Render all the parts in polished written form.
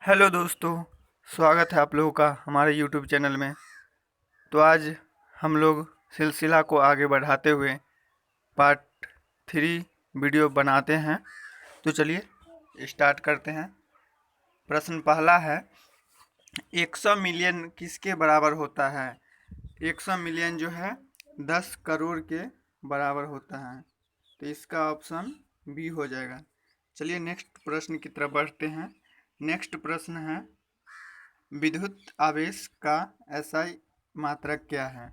Hello दोस्तों, स्वागत है आप लोगों का हमारे यूट्यूब चैनल में। तो आज हम लोग सिलसिला को आगे बढ़ाते हुए पार्ट 3 वीडियो बनाते हैं। तो चलिए स्टार्ट करते हैं। प्रश्न पहला है, 100 मिलियन किसके बराबर होता है? 100 मिलियन जो है 10 करोड़ के बराबर होता है। तो इसका ऑप्शन बी हो जाएगा। चलिए नेक्स्ट प्रश्न की तरफ बढ़ते हैं। नेक्स्ट प्रश्न है, विद्युत आवेश का एसआई मात्रक क्या है?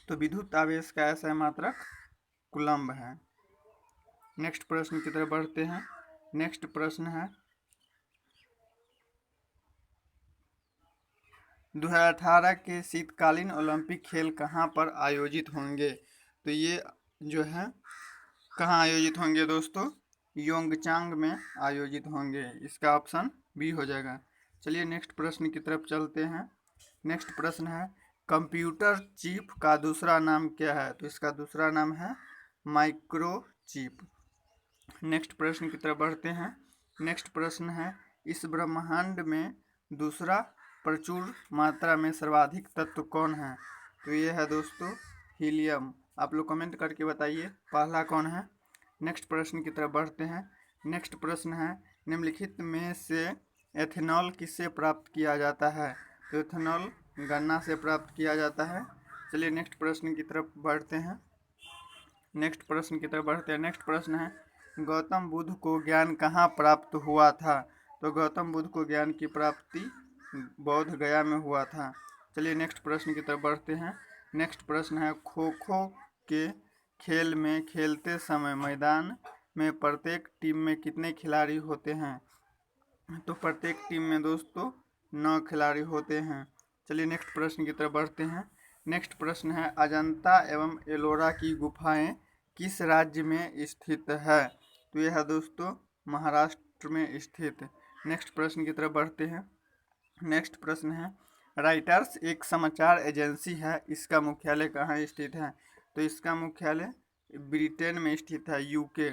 तो विद्युत आवेश का एसआई मात्रक कूलम्ब है। नेक्स्ट प्रश्न की तरफ बढ़ते हैं। नेक्स्ट प्रश्न है, 2018 के शीतकालीन ओलंपिक खेल कहाँ पर आयोजित होंगे? तो ये जो है कहाँ आयोजित होंगे दोस्तों? योंगचांग में आयोजित होंगे। इसका ऑप्शन बी हो जाएगा। चलिए नेक्स्ट प्रश्न की तरफ चलते हैं। नेक्स्ट प्रश्न है, कंप्यूटर चिप का दूसरा नाम क्या है? तो इसका दूसरा नाम है माइक्रो चिप। नेक्स्ट प्रश्न की तरफ बढ़ते हैं। नेक्स्ट प्रश्न है, इस ब्रह्मांड में दूसरा प्रचुर मात्रा में सर्वाधिक तत्व कौन है? तो ये है दोस्तों हीलियम। आप लोग कमेंट करके बताइए पहला कौन है। नेक्स्ट प्रश्न की तरफ बढ़ते हैं। नेक्स्ट प्रश्न है, निम्नलिखित में से एथेनॉल किससे प्राप्त किया जाता है? तो एथेनॉल गन्ना से प्राप्त किया जाता है। चलिए नेक्स्ट प्रश्न की तरफ बढ़ते हैं। नेक्स्ट प्रश्न की तरफ बढ़ते हैं। नेक्स्ट प्रश्न है, गौतम बुद्ध को ज्ञान कहाँ प्राप्त हुआ था? तो गौतम बुद्ध को ज्ञान की प्राप्ति बौद्ध गया में हुआ था। चलिए नेक्स्ट प्रश्न की तरफ बढ़ते हैं। नेक्स्ट प्रश्न है, खो खो के खेल में खेलते समय मैदान में प्रत्येक टीम में कितने खिलाड़ी होते हैं? तो प्रत्येक टीम में दोस्तों 9 खिलाड़ी होते हैं। चलिए नेक्स्ट प्रश्न की तरफ बढ़ते हैं। नेक्स्ट प्रश्न है, अजंता एवं एलोरा की गुफाएं किस राज्य में स्थित है? तो यह है दोस्तों महाराष्ट्र में स्थित। नेक्स्ट प्रश्न की तरफ बढ़ते हैं। नेक्स्ट प्रश्न है, राइटर्स एक समाचार एजेंसी है, इसका मुख्यालय कहाँ स्थित है? तो इसका मुख्यालय ब्रिटेन में स्थित है, यूके।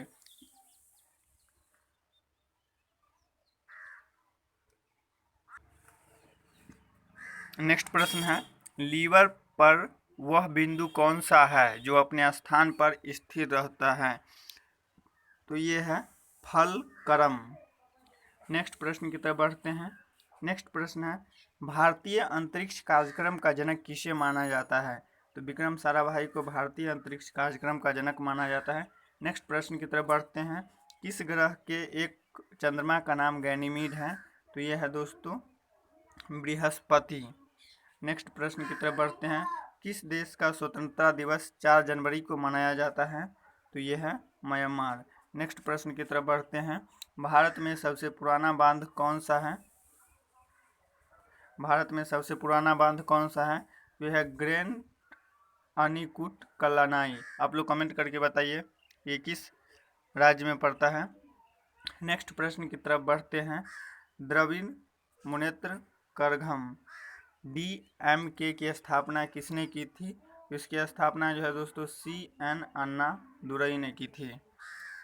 नेक्स्ट प्रश्न है, लीवर पर वह बिंदु कौन सा है जो अपने स्थान पर स्थिर रहता है? तो ये है फलक्रम। नेक्स्ट प्रश्न की तरफ बढ़ते हैं। नेक्स्ट प्रश्न है, भारतीय अंतरिक्ष कार्यक्रम का जनक किसे माना जाता है? तो विक्रम साराभाई को भारतीय अंतरिक्ष कार्यक्रम का जनक माना जाता है। नेक्स्ट प्रश्न की तरफ बढ़ते हैं। किस ग्रह के एक चंद्रमा का नाम गैनीमीड है? तो यह है दोस्तों बृहस्पति। नेक्स्ट प्रश्न की तरफ बढ़ते हैं। किस देश का स्वतंत्रता दिवस 4 जनवरी को मनाया जाता है? तो यह है म्यांमार। नेक्स्ट प्रश्न की तरफ बढ़ते हैं। भारत में सबसे पुराना बांध कौन सा है? भारत में सबसे पुराना बांध कौन सा है? यह है ग्रेट अनीकट कल्लानाई। आप लोग कमेंट करके बताइए ये किस राज्य में पड़ता है। नेक्स्ट प्रश्न की तरफ बढ़ते हैं। द्रविड़ मुनेत्र करघम DMK की स्थापना किसने की थी? इसकी स्थापना जो है दोस्तों CN अन्ना दुरई ने की थी।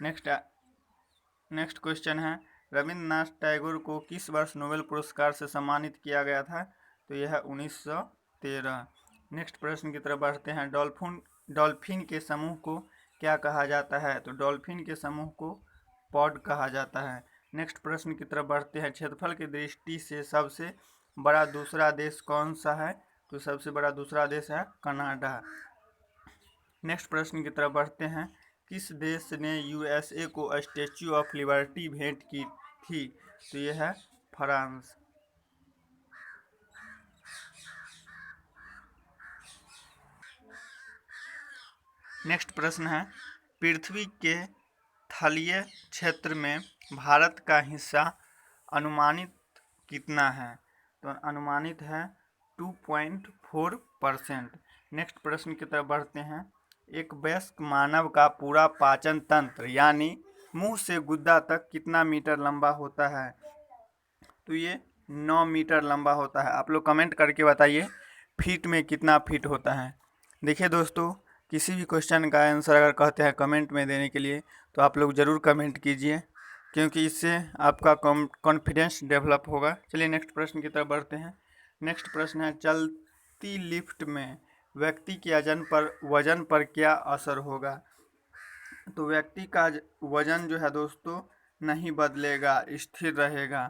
नेक्स्ट क्वेश्चन है, रविंद्रनाथ टैगोर को किस वर्ष नोबेल पुरस्कार से सम्मानित किया गया था? तो यह है 1913। नेक्स्ट प्रश्न की तरफ बढ़ते हैं। डॉल्फिन के समूह को क्या कहा जाता है? तो डॉल्फिन के समूह को पॉड कहा जाता है। नेक्स्ट प्रश्न की तरफ बढ़ते हैं। क्षेत्रफल की दृष्टि से सबसे बड़ा दूसरा देश कौन सा है? तो सबसे बड़ा दूसरा देश है कनाडा। नेक्स्ट प्रश्न की तरफ बढ़ते हैं। किस देश ने USA को स्टैच्यू ऑफ लिबर्टी भेंट की थी? तो यह है फ्रांस। नेक्स्ट प्रश्न है, पृथ्वी के तलीय क्षेत्र में भारत का हिस्सा अनुमानित कितना है? तो अनुमानित है 2.4%। नेक्स्ट प्रश्न की तरफ बढ़ते हैं। एक वयस्क मानव का पूरा पाचन तंत्र यानी मुंह से गुद्दा तक कितना मीटर लंबा होता है? तो ये 9 मीटर लंबा होता है। आप लोग कमेंट करके बताइए फीट में कितना फीट होता है। देखिए दोस्तों, किसी भी क्वेश्चन का आंसर अगर कहते हैं कमेंट में देने के लिए तो आप लोग ज़रूर कमेंट कीजिए। क्योंकि इससे आपका कॉन्फिडेंस डेवलप होगा। चलिए नेक्स्ट प्रश्न की तरफ बढ़ते हैं। नेक्स्ट प्रश्न है, चलती लिफ्ट में व्यक्ति के वजन पर क्या असर होगा? तो व्यक्ति का वजन जो है दोस्तों नहीं बदलेगा, स्थिर रहेगा।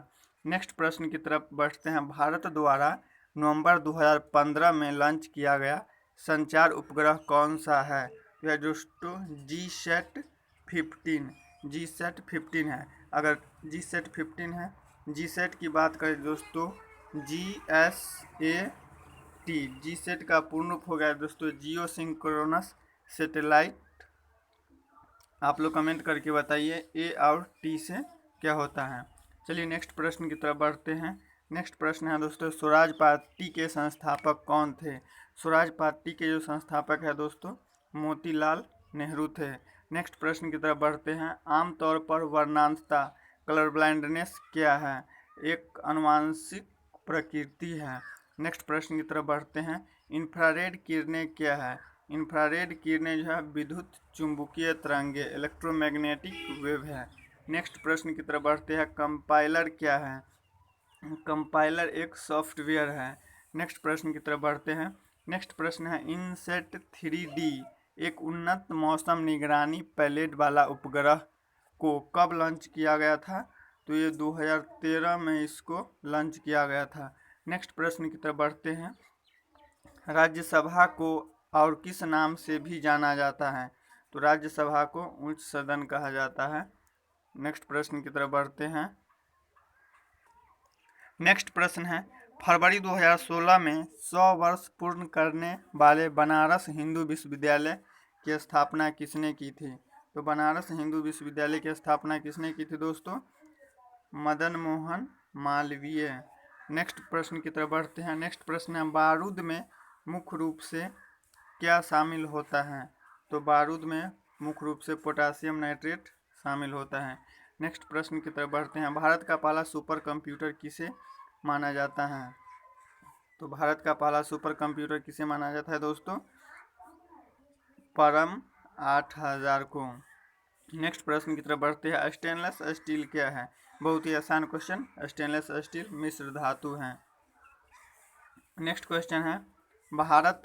नेक्स्ट प्रश्न की तरफ बढ़ते हैं। भारत द्वारा नवंबर 2015 में लॉन्च किया गया संचार उपग्रह कौन सा है? तो यह दोस्तों जी-सैट 15 है। अगर जी-सैट 15 है, जी-सैट की बात करें दोस्तों, जी-सैट का पूर्ण रूप हो गया दोस्तों जियो सिंक्रोनस सैटेलाइट। आप लोग कमेंट करके बताइए ए और टी से क्या होता है। चलिए नेक्स्ट प्रश्न की तरफ बढ़ते हैं। नेक्स्ट प्रश्न है दोस्तों, स्वराज पार्टी के संस्थापक कौन थे? स्वराज पार्टी के जो संस्थापक है दोस्तों मोतीलाल नेहरू थे। नेक्स्ट प्रश्न की तरफ बढ़ते हैं। आमतौर पर वर्णांतता कलर ब्लाइंडनेस क्या है? एक अनुवांशिक प्रकृति है। नेक्स्ट प्रश्न की तरफ बढ़ते हैं। इंफ्रारेड किरणें क्या है? इंफ्रारेड किरणें जो है विद्युत चुंबकीय तरंगे इलेक्ट्रोमैग्नेटिक वेव है। नेक्स्ट प्रश्न की तरफ बढ़ते हैं। कंपाइलर क्या है? कंपाइलर एक सॉफ्टवेयर है। नेक्स्ट प्रश्न की तरफ बढ़ते हैं। नेक्स्ट प्रश्न है, इनसेट 3D एक उन्नत मौसम निगरानी पैलेट वाला उपग्रह को कब लॉन्च किया गया था? तो ये 2013 में इसको लॉन्च किया गया था। नेक्स्ट प्रश्न की तरफ बढ़ते हैं। राज्यसभा को और किस नाम से भी जाना जाता है? तो राज्यसभा को उच्च सदन कहा जाता है। नेक्स्ट प्रश्न की तरफ बढ़ते हैं। नेक्स्ट प्रश्न है, फरवरी 2016 में 100 वर्ष पूर्ण करने वाले बनारस हिंदू विश्वविद्यालय की स्थापना किसने की थी? तो बनारस हिंदू विश्वविद्यालय की स्थापना किसने की थी दोस्तों? मदन मोहन मालवीय। नेक्स्ट प्रश्न की तरफ बढ़ते हैं। नेक्स्ट प्रश्न है, बारूद में मुख्य रूप से क्या शामिल होता है? तो बारूद में मुख्य रूप से पोटासियम नाइट्रेट शामिल होता है। नेक्स्ट प्रश्न की तरफ बढ़ते हैं। भारत का पहला सुपर कंप्यूटर किसे माना जाता है? तो भारत का पहला सुपर कंप्यूटर किसे माना जाता है दोस्तों? परम 8000 को। नेक्स्ट प्रश्न की तरफ बढ़ते हैं। स्टेनलेस स्टील क्या है? बहुत ही आसान क्वेश्चन, स्टेनलेस स्टील मिश्र धातु है। नेक्स्ट क्वेश्चन है, भारत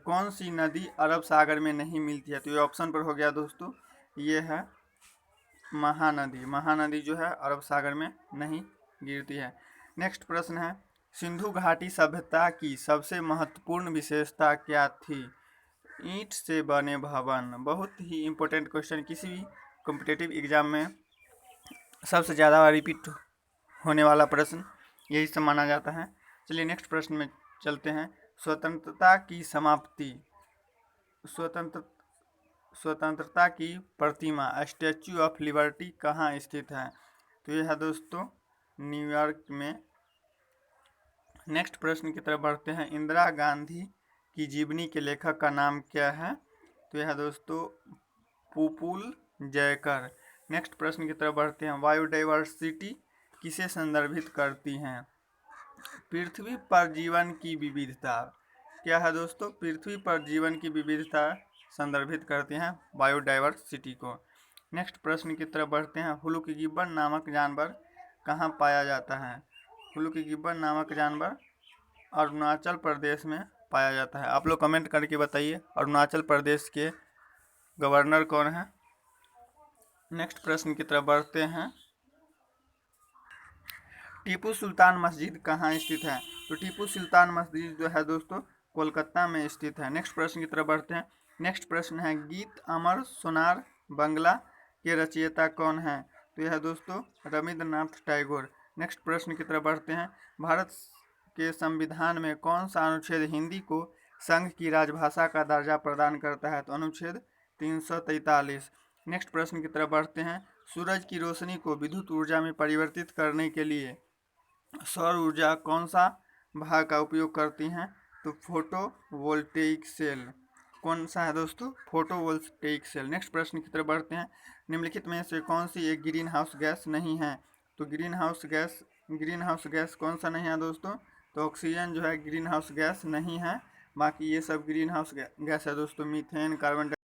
कौन सी नदी अरब सागर में नहीं मिलती है? तो ये ऑप्शन पर हो गया दोस्तों, ये है महानदी। महानदी जो है अरब सागर में नहीं गिरती है। नेक्स्ट प्रश्न है, सिंधु घाटी सभ्यता की सबसे महत्वपूर्ण विशेषता क्या थी? ईंट से बने भवन। बहुत ही इम्पोर्टेंट क्वेश्चन, किसी भी कॉम्पिटिटिव एग्जाम में सबसे ज़्यादा रिपीट होने वाला प्रश्न यही सब माना जाता है। चलिए नेक्स्ट प्रश्न में चलते हैं। स्वतंत्रता की समाप्ति, स्वतंत्रता की प्रतिमा स्टैच्यू ऑफ लिबर्टी कहाँ स्थित है? तो यह है दोस्तों न्यूयॉर्क में। नेक्स्ट प्रश्न की तरफ बढ़ते हैं। इंदिरा गांधी की जीवनी के लेखक का नाम क्या है? तो यह है दोस्तों पुपुल जयकर। नेक्स्ट प्रश्न की तरफ बढ़ते हैं। बायोडाइवर्सिटी किसे संदर्भित करती हैं? पृथ्वी पर जीवन की विविधता। क्या है दोस्तों? पृथ्वी पर जीवन की विविधता संदर्भित करते हैं बायोडाइवर्सिटी को। नेक्स्ट प्रश्न की तरफ बढ़ते हैं। हुलुक गिब्बन नामक जानवर कहाँ पाया जाता है? हुलुक गिब्बन नामक जानवर अरुणाचल प्रदेश में पाया जाता है। आप लोग कमेंट करके बताइए अरुणाचल प्रदेश के गवर्नर कौन है? नेक्स्ट प्रश्न की तरफ बढ़ते हैं। टीपू सुल्तान मस्जिद कहाँ स्थित है? तो टीपू सुल्तान मस्जिद जो है दोस्तों कोलकाता में स्थित है। नेक्स्ट प्रश्न की तरफ बढ़ते हैं। नेक्स्ट प्रश्न है, गीत अमर सोनार बंगला के रचयिता कौन है? तो यह है दोस्तों रविंद्रनाथ टैगोर। नेक्स्ट प्रश्न की तरफ बढ़ते हैं। भारत के संविधान में कौन सा अनुच्छेद हिंदी को संघ की राजभाषा का दर्जा प्रदान करता है? तो अनुच्छेद 343। नेक्स्ट प्रश्न की तरफ बढ़ते हैं। सूरज की रोशनी को विद्युत ऊर्जा में परिवर्तित करने के लिए सौर ऊर्जा कौन सा भाग का उपयोग करती हैं? तो फोटोवोल्टेइक सेल। कौन सा है दोस्तों? Photovoltaic cell. नेक्स्ट प्रश्न की तरफ बढ़ते हैं। निम्नलिखित में से कौन सी एक ग्रीन हाउस गैस नहीं है? तो ग्रीन हाउस गैस कौन सा नहीं है दोस्तों? तो ऑक्सीजन जो है ग्रीन हाउस गैस नहीं है। बाकी ये सब ग्रीन हाउस गैस है दोस्तों, मीथेन, कार्बन